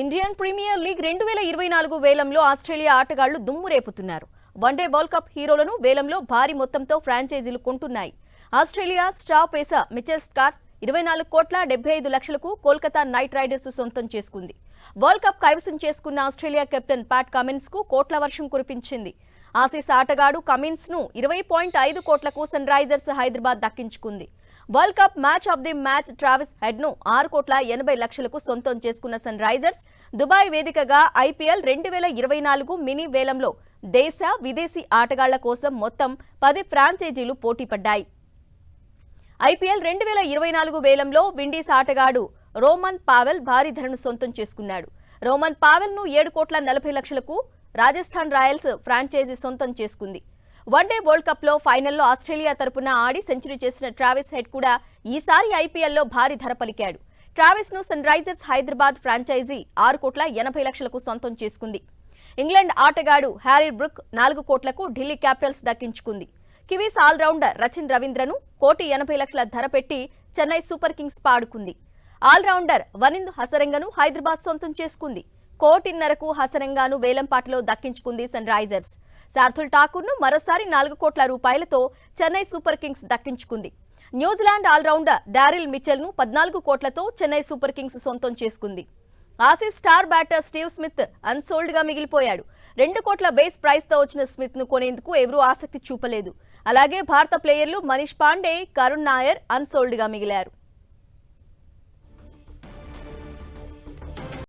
Indian premier league 2024 వేలంలో Australia ఆటగాళ్లు దుమ్ము రేపుతున్నారు. వన్డే వరల్డ్ కప్ హీరోలను వేలంలో భారీ మొత్తంతో ఫ్రాంచైజీలు కొంటున్నాయి. Australia star pacer Mitchell Starc 24,75,00,000కు కోల్కతా నైట్ రైడర్స్ సొంతం చేసుకుంది. వరల్డ్ కప్ కైవసం చేసుకున్న ఆస్ట్రేలియా కెప్టెన్ ప్యాట్ కమిన్స్ కు కోట్ల వర్షం కురిపించింది. ఆసీస్ ఆటగాడు కమిన్స్ ను 20.5 కోట్లకు సన్ రైజర్స్ హైదరాబాద్ దక్కించుకుంది. World cup match of the match Travis head ను 6,80,00,000కు సొంతం చేసుకున్న సన్ రైజర్స్ దుబాయ్ వేదికగా ఐపీఎల్ 2024 మినీ వేలంలో దేశ విదేశీ ఆటగాళ్ల కోసం మొత్తం 10 ఫ్రాంచైజీలు పోటీపడ్డాయి. ఐపీఎల్ 2024 వేలంలో విండీస్ ఆటగాడు రోమన్ పావెల్ భారీ ధరను సొంతం చేసుకున్నాడు. రోమన్ పావెల్ ను 7,40,00,000కు రాజస్థాన్ రాయల్స్ ఫ్రాంచైజీ సొంతం చేసుకుంది. వన్డే వరల్డ్ కప్ లో ఫైనల్లో ఆస్ట్రేలియా తరపున ఆడి సెంచరీ చేసిన ట్రావిస్ హెడ్ కూడా ఈసారి ఐపీఎల్లో భారీ ధర పలికాడు. ట్రావిస్ ను సన్ రైజర్స్ హైదరాబాద్ ఫ్రాంచైజీ 6,80,00,000కు సొంతం చేసుకుంది. ఇంగ్లాండ్ ఆటగాడు హ్యారీ బ్రూక్ 4 కోట్లకు ఢిల్లీ క్యాపిటల్స్ దక్కించుకుంది. కివీస్ ఆల్రౌండర్ రచిన్ రవీంద్రను 1,80,00,000 ధర పెట్టి చెన్నై సూపర్ కింగ్స్ పాడుకుంది. ఆల్రౌండర్ వనింద్ హసరంగను హైదరాబాద్ సొంతం చేసుకుంది. 1,50,00,000కు హసరంగాను వేలంపాటలో దక్కించుకుంది సన్ రైజర్స్. శార్దుల్ ఠాకూర్ ను మరోసారి 4 కోట్ల రూపాయలతో చెన్నై సూపర్ కింగ్స్ దక్కించుకుంది. న్యూజిలాండ్ ఆల్రౌండర్ డారిల్ మిచెల్ ను 14 కోట్లతో చెన్నై సూపర్ కింగ్స్ సొంతం చేసుకుంది. Aussies star batter Steve Smith unsold గా మిగిలిపోయాడు. 2 కోట్ల బేస్ ప్రైస్ తో వచ్చిన స్మిత్ ను కొనేందుకు ఎవరూ ఆసక్తి చూపలేదు. అలాగే భారత ప్లేయర్లు మనీష్ పాండే, కరుణ్ నాయర్ అన్సోల్డ్ గా మిగిలారు.